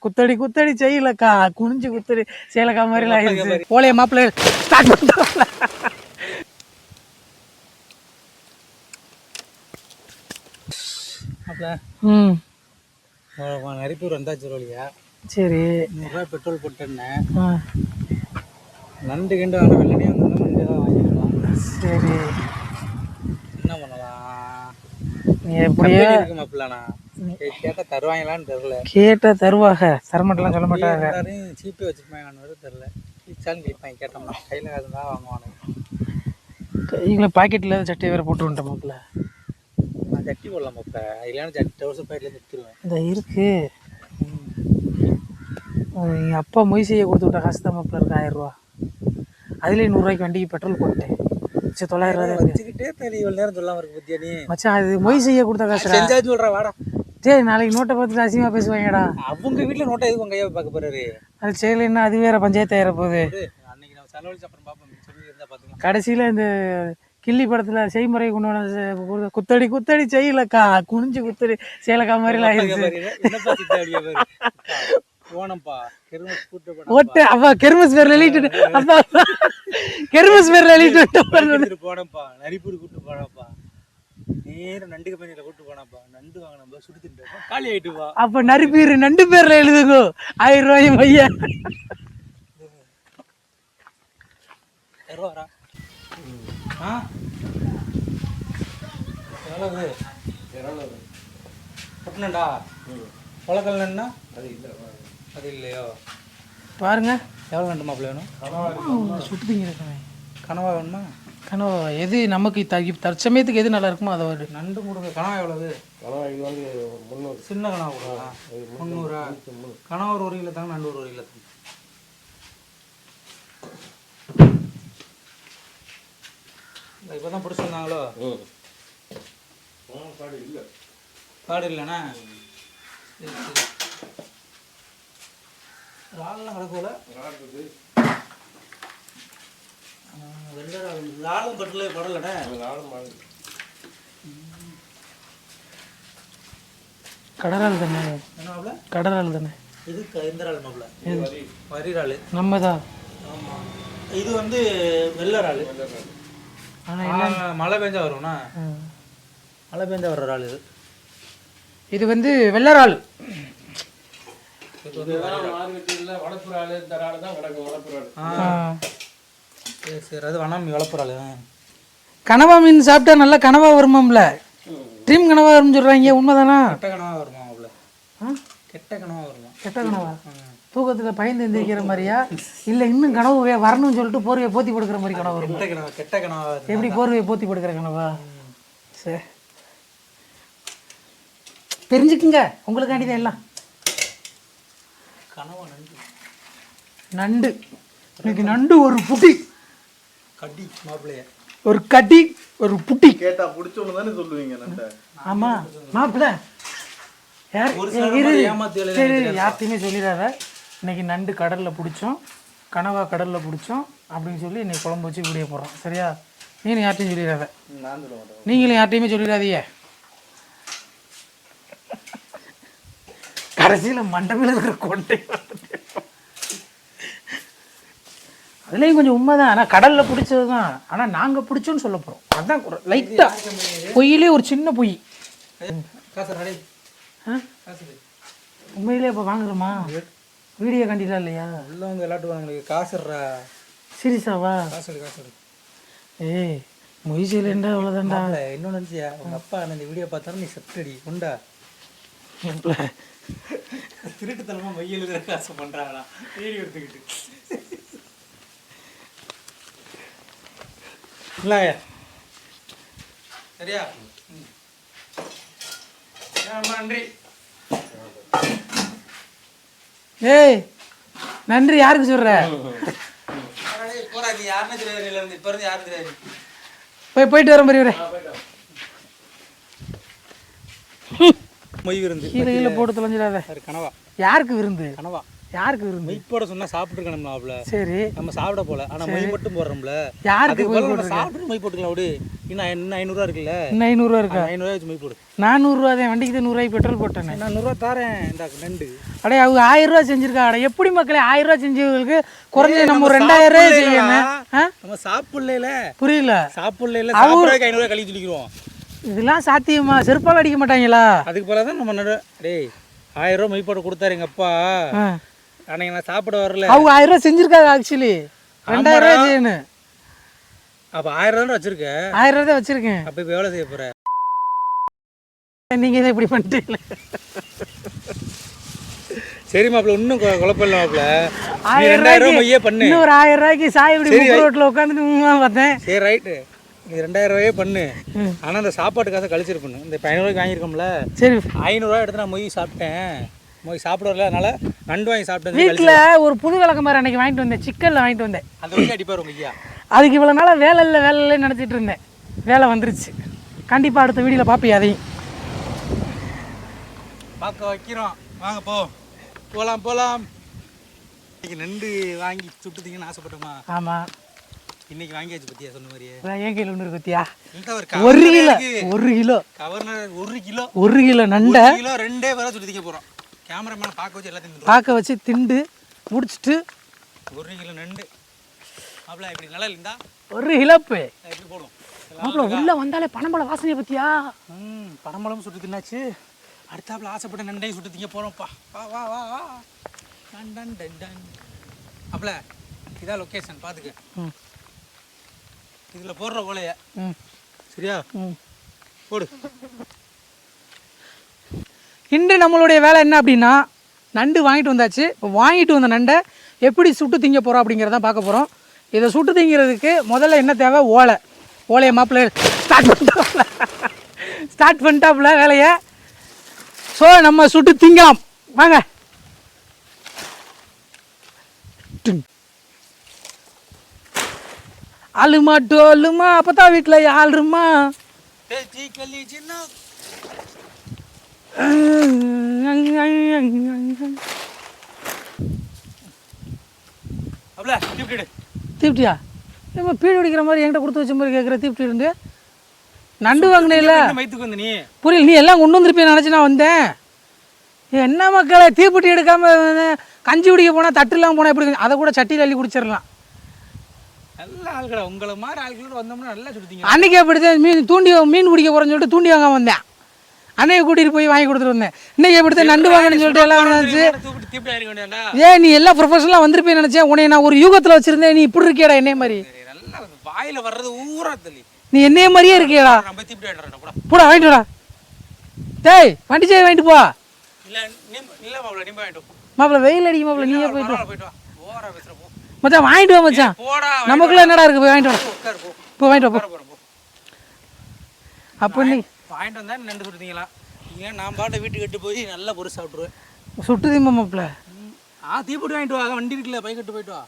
குத்தடி குத்தடி செய்யலக்கா குனிஞ்சு குத்தடி சேலக்கா மாதிரிலாம் ஆயிடுச்சு. ஓலைய மாப்பிள்ளை ஸ்டார்ட் பண்ணிட்டு நரிப்பூர் வந்தாச்சு ரோலியா. சரி 100 பெட்ரோல் போட்டேன்னேன். நண்டு கிண்டு வேணா வெள்ளனே வந்து நண்டு தான் வாங்கிக்கலாம். சரி என்ன பண்ணலாம்? நீ எப்படியே இருக்கு மாப்பிள்ளண்ணா கேட்டால் தருவாங்களான்னு தெரில. கேட்டால் தருவாங்க, தரமாட்டெல்லாம் சொல்ல மாட்டாங்க. எல்லாரையும் சீப்பே வச்சுருப்பாங்கன்னு தெரில. கிழிச்சாலும் கிழிப்பாங்க. கேட்டோம்னா கையில் காசு தான் வாங்குவானுங்க. கைகளை பாக்கெட்டில் சட்டை வேறு போட்டு வந்துட்டேன் மாப்பிள்ள. நான் சட்டி போடலாம் மாப்பிள்ள. இல்லைன்னா சட்டி டவுசர் பாக்கெட்டில் நிறுத்திடுவேன். இந்த இருக்கு எங்கள் அப்பா மொய் செய்ய கொடுத்து விட்ட காசு தான் மாப்பிள்ள இருக்கு 1000 ரூபா. அதுலேயே 100 ரூபாய்க்கு வண்டிக்கு பெட்ரோல் போட்டேன். சரி 900 ரூபா வச்சுக்கிட்டே தெரியல. இவ்வளோ நேரம் சொல்லாமல் இருக்கு பத்தியா நீ மச்சான். அது மொய் செய்ய கொடுத்த காசு செஞ்சா சொல்கிறா வாடா. சரி நாளைக்கு நோட்டை பார்த்துட்டு அசிங்கமாக பேசுவாங்கடா. அவங்க வீட்டில் நோட்டை எதுவும் கையை பார்க்க போறாரு. அது செய்யலைன்னா அது வேற பஞ்சாயத்து ஆயிர போகுது. அன்னைக்கு நம்ம செலவழிச்சு அப்புறம் பார்ப்போம். சொல்லி இருந்தால் பார்த்துக்கலாம். கடைசியில் இந்த கிள்ளி படத்தில் செய்முறை கொண்டு வந்த குத்தடி குத்தடி செய்யலக்கா குனிஞ்சு குத்தடி சேலக்கா மாதிரிலாம் ஆயிடுச்சு. போனப்பா ஓட்டு அப்பா கெர்மஸ் பேர்ல எழுதிட்டு அப்பா கெர்மஸ் பேர்ல எழுதிட்டு போனப்பா. நரிப்பூர் கூட்டு போனப்பா. நேரம் நண்டுக்கு பணியில கூட்டு போனப்பா. நண்டு வாங்கினப்பா சுட்டு தின்ட்டப்பா. காலி ஆயிட்டுப்பா. அப்ப நரிப்பீர் நண்டு பேர்ல எழுதுங்க 1000 ரூபாய் பையா. வரா எவ்வளவு கொட்டினண்டா கொலக்கல்னா அது இல்லையோ. பாருங்க எவ்வளோ நண்டு மாப்பிள்ள வேணும்? சுட்டு திங்க கனவா வேணுமா? கனவா எது நமக்கு தற்சமயத்துக்கு எது நல்லா இருக்குமோ அதை ஒரு நண்டு கொடுங்க. கனவா எவ்வளவு? கனவா இது வந்து 300. சின்ன கனவா கொடுங்களா? 300. கனவா ஒரு 1 கிலோ தாங்க. நண்டு ஒரு 1 கிலோ தாங்க. இப்போ தான் பிடிச்சிருந்தாங்களோ? காடு இல்லை. காடு இல்லைண்ணா. ராலெலாம் கிடக்கும்ல? வெள்ளை ராலும் படலண்ணே. கடறாள் தானே. என்ன கடறாள் தானே. இது இந்த ரால் மாப்பிள்ள. வரி ரால் நம்ம தான். ஆமாம். இது வந்து வெள்ளை ரால். ஆனால் மழை பெஞ்சா வரும்ண்ணா. மழை பெஞ்சா வர்ற ரால் இது. இது வந்து வெள்ளராள். சரி அது வனம் வளர்ப்புறாள். கனவா மீன் சாப்பிட்டா நல்லா கனவா வருமாம்ல. ட்ரீம் கனவா வரும்னு சொல்கிறாங்க. உண்மைதானா? கெட்ட கனவா வருமா அவ்வளோ? கெட்ட கனவா வருமா? கெட்ட கனவா தூக்கத்தில் பயந்து எந்திரிக்கிற மாதிரியா இல்லை இன்னும் கனவு வரணும்னு சொல்லிட்டு போர்வையை போத்தி படுக்கிற மாதிரி கனவு வரும்? கெட்ட கனவா. கெட்ட கனவா எப்படி போர்வையை போத்தி படுக்கிற கனவா? சரி தெரிஞ்சுக்குங்க உங்களுக்காண்டி தான் எல்லாம். கனவா நண்டு. நண்டு இன்னைக்கு நண்டு ஒரு புட்டி. கட்டி மாப்பிள்ளைய ஒரு கட்டி ஒரு புட்டி கேட்டா பிடிச்சோன்னு தானே சொல்லுவீங்க நண்டை. ஆமாம் மாப்பிள்ள யார் சரி யார்த்தையுமே சொல்லிடாத. இன்னைக்கு நண்டு கடலில் பிடிச்சோம், கனவா கடலில் பிடிச்சோம் அப்படின்னு சொல்லி இன்னைக்கு குழம்பு வச்சு விடிய போடுறோம். சரியா? நீங்களும் யார்ட்டையும் சொல்லிடாத. நான் சொல்ல மாட்டேன். நீங்களும் யார்ட்டையுமே சொல்லிடாதீங்க. கடைசியில் மண்டபில் இருக்கிற கொண்டை அதுலேயும் கொஞ்சம் உண்மை தான். ஆனால் கடலில் பிடிச்சது தான். ஆனால் நாங்கள் பிடிச்சோன்னு சொல்ல போகிறோம். அதுதான் லைட்டாக பொய்யிலே ஒரு சின்ன பொய். காசு ரெடி. உண்மையிலே இப்போ வாங்குறோமா? வீடியோ கண்டிலாம் இல்லையா? உள்ள வந்து விளையாட்டுவாங்க. காசுடுறா. சீரியஸாவா? காசு காசு. ஏய் மொய் செய்யலண்டா அவ்வளோதான்டா. இன்னொன்று நினச்சியா உங்கள் அப்பா இந்த வீடியோ பார்த்தாலும் நீ செப்டடி உண்டா திருட்டுத்தனமாக மொய் எழுதுற காசு பண்ணுறாங்களா வீடியோ எடுத்துக்கிட்டு இல்லை சரியா? ரொம்ப நன்றி. ஏய் நன்றி யாருக்கு சொல்ற? போறா நீ யாருன்னு தெரியாது. இப்போ இருந்து யாரும் தெரியாது. போயிட்டு வர மாதிரி மொய் விருந்து கீழே போட்டு தொலைஞ்சிடாத. கனவா யாருக்கு விருந்து? கனவா யாருக்கு விருந்து? மொய் போட சொன்னா சாப்பிட்டுருக்கணும்ல. சரி நம்ம சாப்பிட போல. ஆனால் மொய் மட்டும் போடுறோம்ல. யாருக்கு சாப்பிட்டு மொய் போட்டுக்கலாம். விடு இன்னும் 500 இருக்குல்ல, இன்னும் 500 இருக்கா? 500 வச்சு மை போடு. 400 தான், வண்டிக்கு தான் 100 பெட்ரோல் போட்டேனே. நான் 100 தரேன். இந்த நண்டு அடே அவங்க 1000 ரூபா செஞ்சிருக்கா. அட எப்படி மக்களே 1000 ரூபா செஞ்சவங்களுக்கு குறைஞ்சது நம்ம ஒரு 2000 ரூபாய் செய்யணும். நம்ம சாப்பிடல, புரியல. சாப்பிடல, சாப்பிடறதுக்கு 500 கழிச்சு சொல்லிக்கிறோம். இதெல்லாம் சாத்தியமா? செருப்பால் அடிக்க மாட்டாங்களா? அதுக்கு போல தான் நம்ம டேய் 1000 ரூபா மைப்பாடு கொடுத்தாரு எங்க அப்பா. அன்னைக்கு நான் சாப்பிட வரல. அவங்க 1000 ரூபா செஞ்சிருக்காங்க. ஆக்சுவலி 2000 ரூபாய் செய்யணும். அப்ப 1000 ரூபா வச்சிருக்க? 1000 ரூபா தான் வச்சிருக்கேன். அப்ப இப்ப எவ்வளவு செய்ய போற? நீங்க இதை இப்படி பண்ணிட்டீங்களே. சரி மாப்பிள்ள, இன்னும் குழப்பம் இல்லை மாப்பிள்ள. 2000 ரூபாய் மையே பண்ணு. இன்னும் ஒரு 1000 ரூபாய்க்கு சாய் இப்படி ரோட்ல உட்காந்துட்டு பார்த்தேன். சரி ரைட்டு, நீ 2000 ரூபாயே பண்ணு. ஆனா அந்த சாப்பாட்டு காசை கழிச்சிருப்பண்ணு. இந்த 500 ரூபாய்க்கு வாங்கியிருக்கோம்ல, சரி 500 ரூபா எடுத்து நான் மொய் சாப்பிட்டேன். மொய் சாப்பிட வரல, அதனால நண்டு வாங்கி சாப்பிட்டேன். வீட்டில் ஒரு புது விளக்கம் மாதிரி அன்னைக்கு வாங்கிட்டு வந்தேன். சிக்கனில் வாங்கிட்டு வந்தேன். அந்த வரைக்கும் அடிப்பார் உங்க ஐயா. அதுக்கு இவ்வளோ நாளாக வேலை இல்லைன்னு நினச்சிட்டு இருந்தேன். வேலை வந்துருச்சு. கண்டிப்பாக அடுத்த வீடியோவில் பார்ப்பீங்க. அதையும் பார்க்க வைக்கிறோம். வாங்க போகலாம். இன்னைக்கு நண்டு வாங்கி சுட்டுத்தீங்கன்னு ஆசைப்பட்டோமா? ஆமாம், இன்னைக்கு வாங்கியாச்சு. பத்தியா சொன்ன மாதிரியே என் கையில் ஒன்று இருக்கு பத்தியா? ஒரு கிலோ கவர்னர் 1 கிலோ நண்டை ரெண்டே பேரை சுட்டு திங்க போகிறோம். கேமராமேனை பார்க்க வச்சு எல்லாத்தையும் பார்க்க வச்சு திண்டு முடிச்சுட்டு 1 கிலோ நண்டு மாப்பிள்ள இப்படி நல்லா இருந்தா 1 கிலோப்பு எப்படி போடும் மாப்பிள்ள. உள்ள வந்தாலே பனம்பழ வாசனையை பத்தியா? பனம்பழம் சுட்டு தின்னாச்சு. அடுத்தாப்புல ஆசைப்பட்ட நண்டையும் சுட்டு திங்க போகிறோம்ப்பா. வா டன் அப்பல இதான் லொக்கேஷன் பார்த்துக்க. இதில் போடுற ஓலைய சரியா போடு. இன்று நம்மளுடைய வேலை என்ன அப்படின்னா, நண்டு வாங்கிட்டு வந்தாச்சு. இப்போ வாங்கிட்டு வந்த நண்டை எப்படி சுட்டு திங்க போகிறோம் அப்படிங்கிறதான் பார்க்க போகிறோம். இதை சுட்டு திங்கிறதுக்கு முதல்ல என்ன தேவை? ஓலையை மாப்பிள்ளை ஸ்டார்ட் பண்ணிட்டாப்புல வேலையை. ஸோ நம்ம சுட்டு திங்கலாம் வாங்க. அழுமா டோலுமா அப்பதான் வீட்டில் ஆளுமா. தீப்டியா? நம்ம பீடு அடிக்கிற மாதிரி என்கிட்ட கொடுத்து வச்ச மாதிரி கேட்குற. தீப்டி இருந்து நண்டு வாங்கினேல புரியல. நீ எல்லாம் கொண்டு வந்திருப்பேன் நினச்சி நான் வந்தேன். என்ன மக்களை தீப்பெட்டி எடுக்காம கஞ்சி குடிக்க போனால் தட்டு இல்லாமல் போனால் எப்படி? அதை கூட சட்டியில் அள்ளி குடிச்சிடலாம். நல்ல ஆள்களா உங்களை மாதிரி ஆள்களோட வந்தோம்னா நல்லா சுடுத்தீங்க. அன்னைக்கு அப்படித்தான் மீன் குடிக்க போகிறேன்னு சொல்லிட்டு தூண்டி வாங்க வந்தேன். அன்னைக்கு கூட்டிகிட்டு போய் வாங்கி கொடுத்துட்டு வந்தேன். இன்னைக்கு எப்படித்தான் நண்டு வாங்கணும்னு சொல்லிட்டு எல்லாம் வந்துச்சு. நீ எல்லாம் ப்ரொஃபஷனலாக வந்திருப்பேன்னு நினச்சேன். உன்னை நான் ஒரு யூகத்தில் வச்சிருந்தேன். நீ இப்படி இருக்கியடா என்னைய மாதிரி. வாயில வர்றது ஊரா தள்ளி நீ என்னைய மாதிரியே இருக்கியடா. போடா வாங்கிட்டு வாடா. டேய் வண்டி சாய் வாங்கிட்டு போ. மாப்பிள்ள வெயில் அடிக்கும் மாப்பிள்ள. நீயே போயிட்டு வா மச்சான். வாங்கிட்டு வா மச்சான். நமக்குள்ள என்னடா இருக்கு? போய் வாங்கிட்டு வா. இப்போ வாங்கிட்டு வா. அப்போ நீ வாங்கிட்டு வந்தா நண்டு சுட்டுத்தீங்களா? நீங்கள் நான் பாட்டை வீட்டுக்கு கட்டு போய் நல்லா பொருள் சாப்பிட்ருவேன். சுட்டு தீம்பா மாப்பிள்ள. தீப்பெட்டி வாங்கிட்டு வா. வண்டி இருக்குல்ல, பை கட்டு போயிட்டு வா.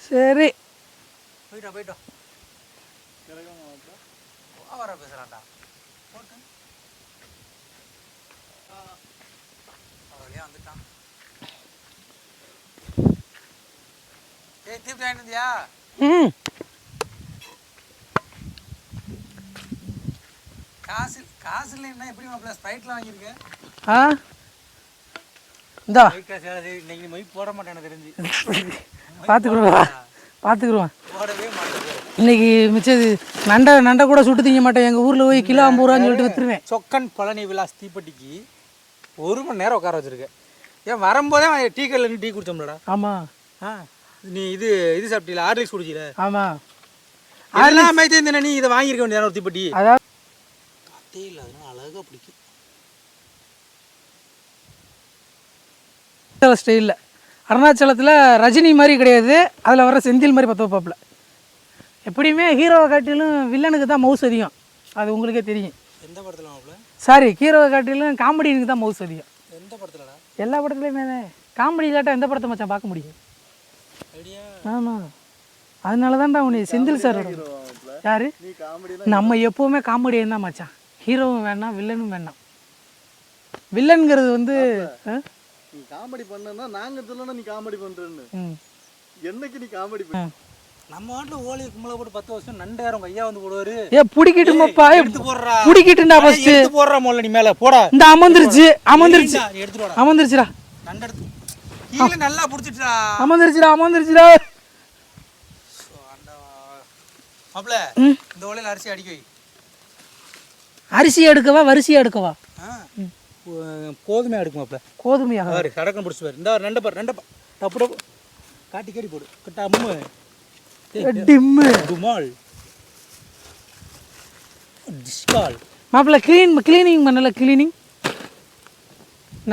சரி போயிட்டா வர பேசுகிறான்டா. வழியாக வந்துட்டான். தீப்பெட்டி வாங்கிட்டு வந்தியா? காசு இல்லைன்னா எப்படி மாப்பிள்ள ஸ்ப்ரைட்லாம் வாங்கியிருக்கேன்? இந்தா இன்னைக்கு மொய் போட மாட்டேன் தெரிஞ்சு. பார்த்துக்குருவேன். போடவே மாட்டேன். இன்னைக்கு மிச்சது நண்டை கூட சுட்டு திங்க மாட்டேன். எங்கள் ஊரில் போய் கிலோ 50 ரூபான்னு சொல்லிட்டு விற்றுருவேன். சொக்கன் பழனி விலாஸ் தீப்பெட்டிக்கு 1 மணி நேரம் உட்கார வச்சிருக்கேன். ஏன் வரும்போதே டீ கடையில் டீ குடிச்சோம்லடா? ஆமாம். நீ இது சாப்பிட்டீங்களா? ஹார்லிக்ஸ் குடிச்சில? ஆமாம். அதெல்லாம் மேய்த்தேன். நீ இதை வாங்கியிருக்க வேண்டியதான ஒரு தீப்பெட்டி? அதாவது இல்லை, அதனால அழகாக பிடிக்கும் ஸ்டைலில். அருணாச்சலத்தில் ரஜினி மாதிரி கிடையாது, அதில் வர செந்தில் மாதிரி பற்ற வைப்பாப்புல. எப்படியுமே ஹீரோவை காட்டிலும் வில்லனுக்கு தான் மவுஸ் அதிகம். அது உங்களுக்கே தெரியும். எந்த படத்தில்? சாரி, ஹீரோவை காட்டிலும் காமெடினுக்கு தான் மவுஸ் அதிகம். எந்த படத்துலடா? எல்லா படத்துலையுமே தான். காமெடி இல்லாட்டா எந்த படத்தை மச்சான் பார்க்க முடியும்? ஆமாம். அதனால தான்டா உனக்கு செந்தில் சார். யாரு? நம்ம எப்போவுமே காமெடியன் தான் மச்சான். ஹீரோவும் வேணாம், வில்லனும் வேணாம். வில்லன்கிறது வந்து நீ காமெடி பண்ணா நாங்க சொல்லணும். நீ காமெடி பண்றேன்னு என்னைக்கு நீ காமெடி பண்ண? நம்ம வீட்டில் ஓலி கும்பலை போட்டு 10 வருஷம் நண்டாயிரம் ஐயா வந்து போடுவாரு. பிடிக்கிட்டுமாப்பா, எடுத்து போடுறா, பிடிக்கிட்டுண்டா ஃபர்ஸ்ட். எடுத்து போடுறா முதல்ல, நீ மேலே போடா. இந்த அமர்ந்துருச்சு எடுத்துட்டு வாடா. அமர்ந்துருச்சுடா. நண்டு எடுத்து கீழே நல்லா பிடிச்சிட்டா. அமர்ந்துருச்சுடா. மாப்பிள்ள, இந்த ஓலையில் அரிசி அடிக்க வை. அரிசி எடுக்கவா வரிசையா எடுக்கவா? கோதுமையாக எடுக்கும் மாப்பிள்ள. கோதுமையா? சடக்கம் பிடிச்சி பாரு. இந்த நண்டை பாரு, டப்பு டப்பு காட்டி காட்டி போடு. கட்டாமு டிம்மு டுமால் டிஸ்கால். மாப்பிள்ள கிளீனிங் பண்ணல. கிளீனிங்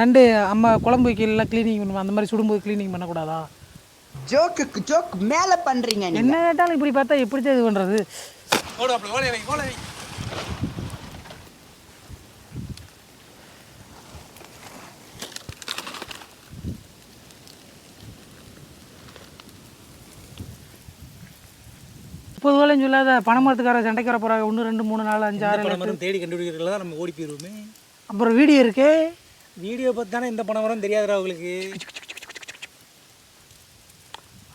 நண்டு அம்மா குழம்பு வைக்கலாம் கிளீனிங் பண்ணுவோம். அந்த மாதிரி சுடும்போது கிளீனிங் பண்ணக்கூடாதா? ஜோக் மேலே பண்ணுறீங்க. என்ன கேட்டாலும் இப்படி பார்த்தா எப்படி இது பண்ணுறது? ஓலை வை. பொதுவாக சொல்லாத பணமரத்துக்கார சண்டைக்கு வர போகிறாங்க. 1 2 3 4 5 6 பணமரம் தேடி கண்டுபிடிக்கிறதுல தான் நம்ம ஓடி போயிடுவோமே. அப்புறம் வீடியோ இருக்கே. வீடியோ பார்த்து தானே இந்த பணமரம் தெரியாதுடா உங்களுக்கு.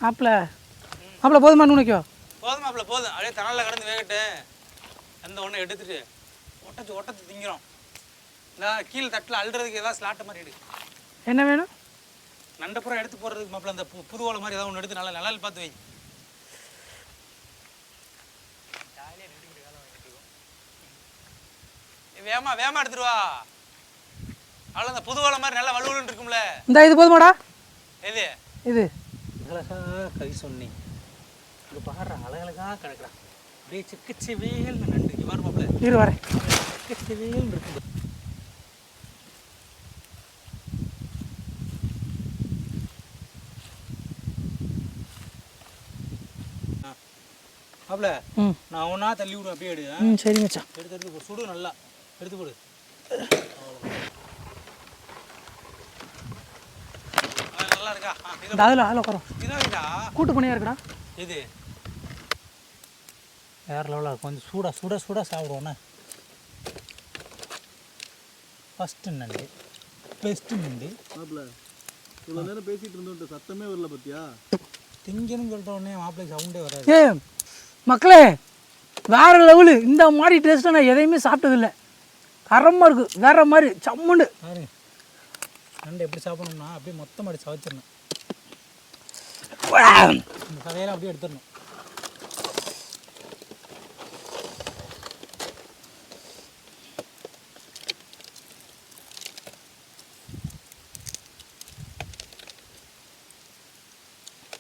மாப்பிள்ள போதுமா நுழைக்கோ? போதும் மாப்பிள்ள போதும். அப்படியே தணலில் கடந்து வேகட்டு. அந்த ஒன்று எடுத்துட்டு ஒட்டத்து திங்கிறோம். இல்லை கீழே தட்டில் அழுறதுக்கு ஏதாவது ஸ்லாட்டை மாதிரி எடு. என்ன வேணும்? நண்டப்புறம் எடுத்து போடுறதுக்கு மாப்பிள்ள அந்த புது ஓலை மாதிரி ஏதாவது ஒன்று எடுத்து நல்லா நிழல் பார்த்து வை. வேமா எடுத்துருவா. அவ்வளோ அந்த புது ஓலை மாதிரி நல்லா வலுவலுன்னு இருக்கும்ல. இந்த இது போதுமாடா? இது அழகா கை சொன்னி இங்கே பாடுற அழகழகா கிடக்குறா. அப்படியே சிக்கச்சிவேல் நண்டு இங்கே பாரு மாப்பிள்ள. இரு வரேன். சிக்கச்சிவேல் இருக்கு மாப்பிள்ள. நான் ஒன்றா தள்ளி விடுவேன். அப்படியே எடு. சரி மச்சான். எடுத்து சுடு நல்லா எடுத்து போடு. நல்லா இருக்கா? அதில் உட்காரோம். கூட்டு பண்ணியா இருக்குடா இது. வேறு லெவலாக இருக்கும். கொஞ்சம் சுட சாப்பிடுவோண்ணே. ஃபஸ்ட்டு நண்டு பெஸ்ட்டு நண்டு. மாப்பிள்ள இவ்வளோ நேரம் பேசிகிட்டு இருந்தோம், சத்தமே வரல பார்த்தியா? திங்கன்னு சொல்லிட்ட உடனே மாப்பிள்ளைக்கு சவுண்டே வராது. மக்களே வேற லெவலு. இந்த மாதிரி டேஸ்ட்டை நான் எதையுமே சாப்பிட்டதில்லை. தரமாக இருக்குது. வேற மாதிரி சம்முண்டு. பாருங்க நண்டு எப்படி சாப்பிடணும்னா அப்படியே மொத்தமாக அடிச்சு சவச்சிடணும். இந்த கதையெல்லாம் அப்படியே எடுத்துடணும்.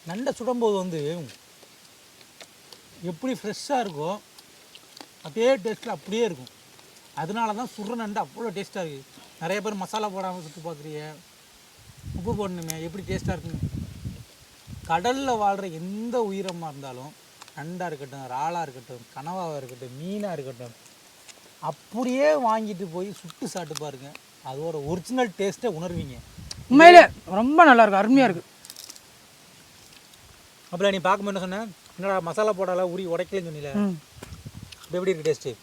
நண்டை சுடும்போது வந்து எப்படி ஃப்ரெஷ்ஷாக இருக்கோ அதே டேஸ்ட்டில் அப்படியே இருக்கும். அதனால தான் சுடுற நண்டு அவ்வளோ டேஸ்ட்டாக இருக்குது. நிறைய பேர் மசாலா போடாமல் சுற்றி பார்க்குறீங்க. உப்பு போடணுமே எப்படி டேஸ்ட்டாக இருக்குங்க. கடலில் வாழ்கிற எந்த உயிரமாக இருந்தாலும் நண்டாக இருக்கட்டும், இறாலாக இருக்கட்டும், கனவாக இருக்கட்டும், மீனாக இருக்கட்டும், அப்படியே வாங்கிட்டு போய் சுட்டு சாப்பிட்டு பாருங்க. அதோட ஒரிஜினல் டேஸ்ட்டை உணர்வீங்க. உண்மையிலே ரொம்ப நல்லாயிருக்கு. அருமையாக இருக்குது. அப்புறம் நீ பார்க்கும்போது என்ன சொன்னேன், என்னடா மசாலா போடால உரி உடைக்கலன்னு சொன்னீல, எப்படி இருக்குது டேஸ்ட்டு?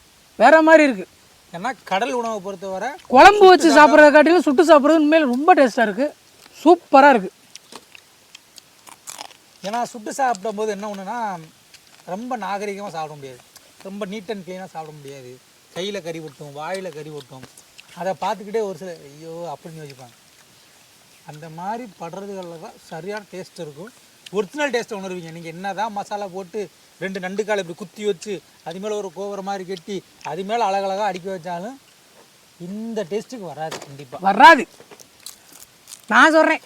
வேற மாதிரி இருக்குது. ஏன்னா கடல் உணவை பொறுத்தவரை குழம்பு வச்சு சாப்பிட்றத காட்டிலும் சுட்டு சாப்பிட்றது உண்மையில ரொம்ப டேஸ்ட்டாக இருக்குது. சூப்பராக இருக்குது. ஏன்னா சுட்டு சாப்பிடும்போது என்ன ஒன்றுனா ரொம்ப நாகரிகமாக சாப்பிட முடியாது. ரொம்ப நீட் அண்ட் க்ளீனாக சாப்பிட முடியாது. கையில் கறி ஒட்டும், வாயில் கறி ஒட்டும். அதை பார்த்துக்கிட்டே ஒரு சில ஐயோ அப்படின்னு யோசிப்பாங்க. அந்த மாதிரி படுறதுகளில் தான் சரியான டேஸ்ட் இருக்கும். ஒரிஜினல் டேஸ்ட்டை உணர்வீங்க. நீங்கள் என்ன தான் மசாலா போட்டு 2 நண்டுக்கால் இப்படி குத்தி வச்சு அது மேலே ஒரு கோவர மாதிரி கட்டி அது மேலே அழகழகாக அடிக்க வச்சாலும் இந்த டேஸ்ட்டுக்கு வராது. கண்டிப்பாக வராது. நான் சொல்கிறேன்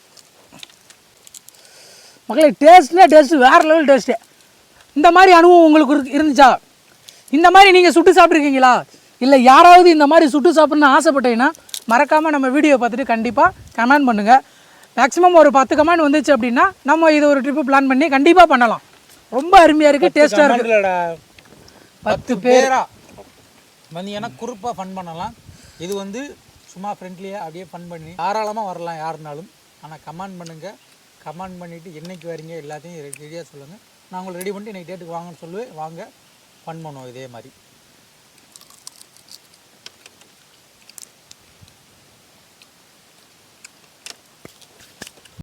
மக்களே, டேஸ்ட்டு வேறு லெவல் டேஸ்ட்டு. இந்த மாதிரி அனுபவம் உங்களுக்கு இருந்துச்சா? இந்த மாதிரி நீங்கள் சுட்டு சாப்பிட்ருக்கீங்களா? இல்லை யாராவது இந்த மாதிரி சுட்டு சாப்பிட்ணுன்னு ஆசைப்பட்டீங்கன்னா மறக்காமல் நம்ம வீடியோ பார்த்துட்டு கண்டிப்பாக கமெண்ட் பண்ணுங்கள். மேக்ஸிமம் ஒரு 10 கமெண்ட் வந்துச்சு அப்படின்னா நம்ம இதை ஒரு ட்ரிப்பு பிளான் பண்ணி கண்டிப்பாக பண்ணலாம். ரொம்ப அருமையாக இருக்குது, டேஸ்ட்டாக இருக்குது. 10 பேரா வந்தீங்கன்னா குரூப்பாக ஃபன் பண்ணலாம். இது வந்து சும்மா ஃப்ரெண்ட்லியாக அப்படியே ஃபன் பண்ணி தாராளமாக வரலாம் யாருனாலும். ஆனால் கமெண்ட் பண்ணுங்கள். கமெண்ட் பண்ணிவிட்டு என்றைக்கு வரீங்க எல்லாத்தையும் ரெடியாக சொல்லுங்கள். நான் உங்களை ரெடி பண்ணிட்டு இன்றைக்கி டேட்டுக்கு வாங்கன்னு சொல்லுவேன். வாங்க ஃபன் பண்ணுவோம் இதே மாதிரி.